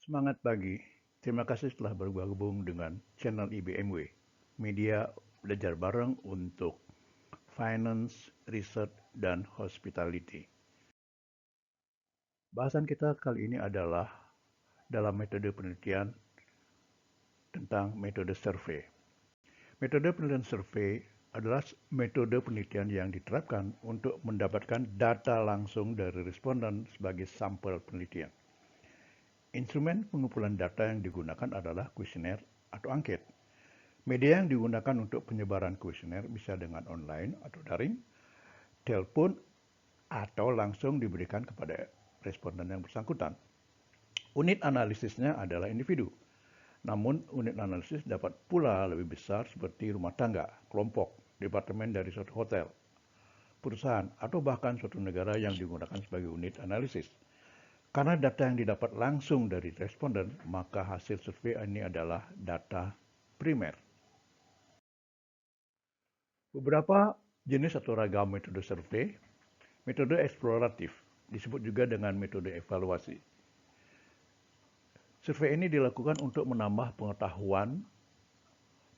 Semangat pagi. Terima kasih telah bergabung dengan channel IBMW, media belajar bareng untuk finance, research, dan hospitality. Bahasan kita kali ini adalah dalam metode penelitian tentang metode survei. Metode penelitian survei adalah metode penelitian yang diterapkan untuk mendapatkan data langsung dari responden sebagai sampel penelitian. Instrumen pengumpulan data yang digunakan adalah kuesioner atau angket. Media yang digunakan untuk penyebaran kuesioner bisa dengan online atau daring, telepon, atau langsung diberikan kepada responden yang bersangkutan. Unit analisisnya adalah individu. Namun, unit analisis dapat pula lebih besar seperti rumah tangga, kelompok, departemen dari suatu hotel, perusahaan, atau bahkan suatu negara yang digunakan sebagai unit analisis. Karena data yang didapat langsung dari responden, maka hasil survei ini adalah data primer. Beberapa jenis atau ragam metode survei, metode eksploratif, disebut juga dengan metode evaluasi. Survei ini dilakukan untuk menambah pengetahuan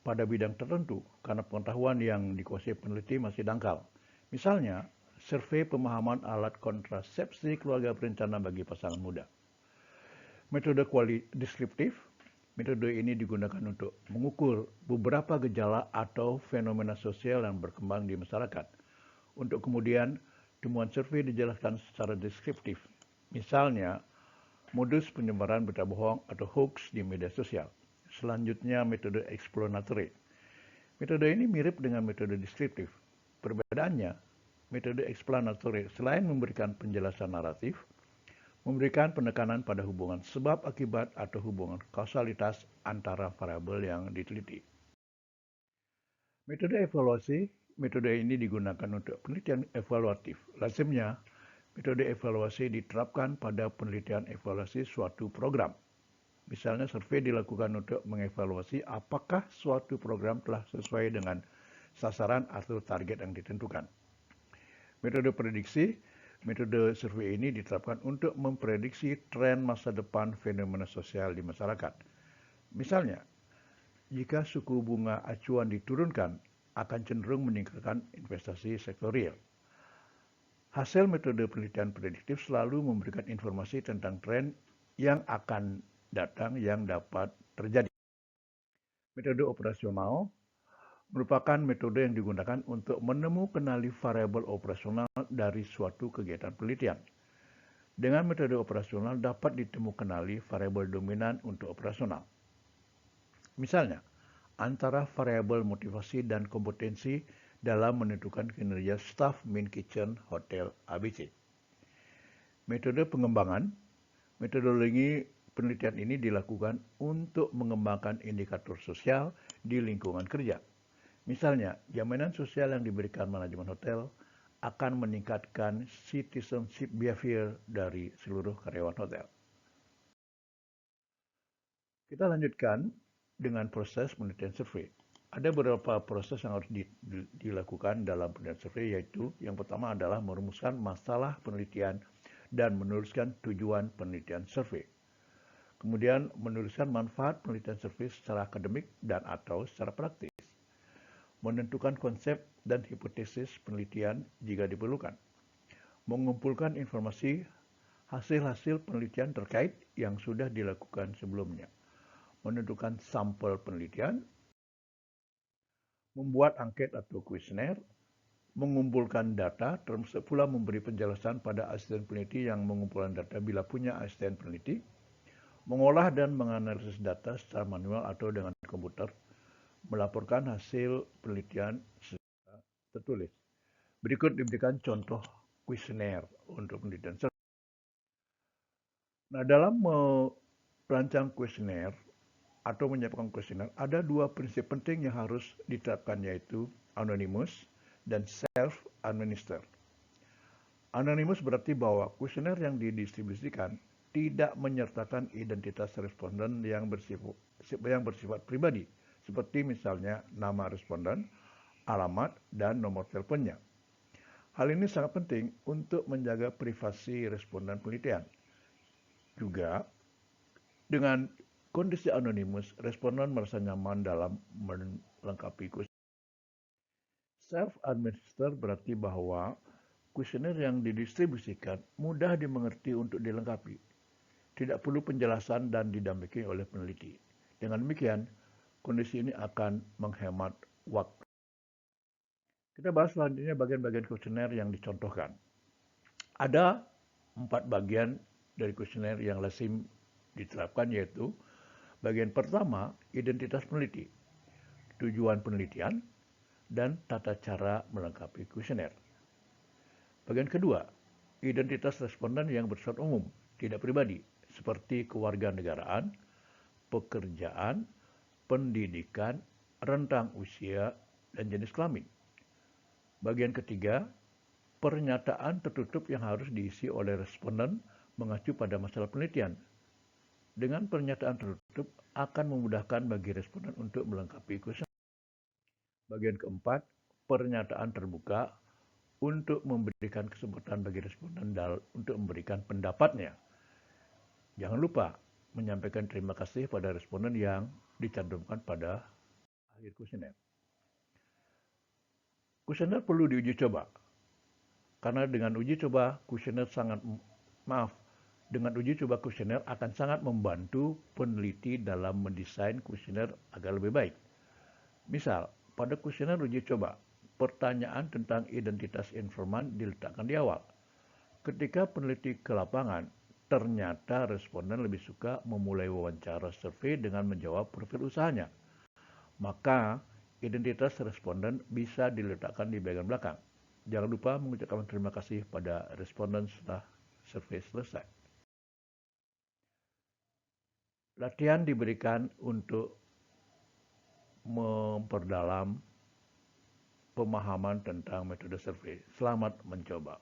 pada bidang tertentu karena pengetahuan yang dikuasai peneliti masih dangkal. Misalnya, survei pemahaman alat kontrasepsi keluarga berencana bagi pasangan muda. Metode deskriptif, metode ini digunakan untuk mengukur beberapa gejala atau fenomena sosial yang berkembang di masyarakat. Untuk kemudian, temuan survei dijelaskan secara deskriptif. Misalnya, modus penyebaran berita bohong atau hoax di media sosial. Selanjutnya, metode explanatory. Metode ini mirip dengan metode deskriptif. Perbedaannya, metode explanatory selain memberikan penjelasan naratif, memberikan penekanan pada hubungan sebab akibat atau hubungan kausalitas antara variabel yang diteliti. Metode evaluasi, metode ini digunakan untuk penelitian evaluatif. Lazimnya, metode evaluasi diterapkan pada penelitian evaluasi suatu program. Misalnya survei dilakukan untuk mengevaluasi apakah suatu program telah sesuai dengan sasaran atau target yang ditentukan. Metode prediksi, metode survei ini diterapkan untuk memprediksi tren masa depan fenomena sosial di masyarakat. Misalnya, jika suku bunga acuan diturunkan, akan cenderung meningkatkan investasi sektorial. Hasil metode penelitian prediktif selalu memberikan informasi tentang tren yang akan datang yang dapat terjadi. Metode operasional merupakan metode yang digunakan untuk menemukan variabel operasional dari suatu kegiatan penelitian. Dengan metode operasional dapat ditemukan variabel dominan untuk operasional. Misalnya, antara variabel motivasi dan kompetensi dalam menentukan kinerja staf main kitchen hotel ABC. Metode pengembangan, metodologi penelitian ini dilakukan untuk mengembangkan indikator sosial di lingkungan kerja. Misalnya, jaminan sosial yang diberikan manajemen hotel akan meningkatkan citizenship behavior dari seluruh karyawan hotel. Kita lanjutkan dengan proses penelitian survei. Ada beberapa proses yang harus dilakukan dalam penelitian survei, yaitu yang pertama adalah merumuskan masalah penelitian dan menuliskan tujuan penelitian survei. Kemudian menuliskan manfaat penelitian survei secara akademik dan atau secara praktis. Menentukan konsep dan hipotesis penelitian jika diperlukan. Mengumpulkan informasi hasil-hasil penelitian terkait yang sudah dilakukan sebelumnya. Menentukan sampel penelitian, membuat angket atau kuesioner, mengumpulkan data, termasuk pula memberi penjelasan pada asisten peneliti yang mengumpulkan data bila punya asisten peneliti, mengolah dan menganalisis data secara manual atau dengan komputer, melaporkan hasil penelitian secara tertulis. Berikut diberikan contoh kuesioner untuk penelitian. Nah, dalam merancang kuesioner atau menyiapkan kuesioner, ada dua prinsip penting yang harus diterapkan, yaitu anonymous dan self-administer. Anonymous berarti bahwa kuesioner yang didistribusikan tidak menyertakan identitas responden yang bersifat pribadi, seperti misalnya nama responden, alamat, dan nomor teleponnya. Hal ini sangat penting untuk menjaga privasi responden penelitian. Juga Dengan kondisi anonimus, responden merasa nyaman dalam melengkapi kuesioner. Self-administer berarti bahwa kuesioner yang didistribusikan mudah dimengerti untuk dilengkapi. Tidak perlu penjelasan dan didampingi oleh peneliti. Dengan demikian, kondisi ini akan menghemat waktu. Kita bahas selanjutnya bagian-bagian kuesioner yang dicontohkan. Ada 4 bagian dari kuesioner yang lazim diterapkan, yaitu bagian pertama, identitas peneliti, tujuan penelitian, dan tata cara melengkapi kuesioner. Bagian kedua, identitas responden yang bersifat umum, tidak pribadi, seperti kewarganegaraan, pekerjaan, pendidikan, rentang usia, dan jenis kelamin. Bagian ketiga, pernyataan tertutup yang harus diisi oleh responden mengacu pada masalah penelitian. Dengan pernyataan tertutup akan memudahkan bagi responden untuk melengkapi kuesioner. Bagian keempat, pernyataan terbuka untuk memberikan kesempatan bagi responden untuk memberikan pendapatnya. Jangan lupa menyampaikan terima kasih pada responden yang dicantumkan pada akhir kuesioner. Kuesioner perlu diuji coba. Karena dengan uji coba kuesioner akan sangat membantu peneliti dalam mendesain kuesioner agar lebih baik. Misal, pada kuesioner uji coba, pertanyaan tentang identitas informan diletakkan di awal. Ketika peneliti ke lapangan, ternyata responden lebih suka memulai wawancara survei dengan menjawab profil usahanya. Maka, identitas responden bisa diletakkan di bagian belakang. Jangan lupa mengucapkan terima kasih pada responden setelah survei selesai. Latihan diberikan untuk memperdalam pemahaman tentang metode survei. Selamat mencoba.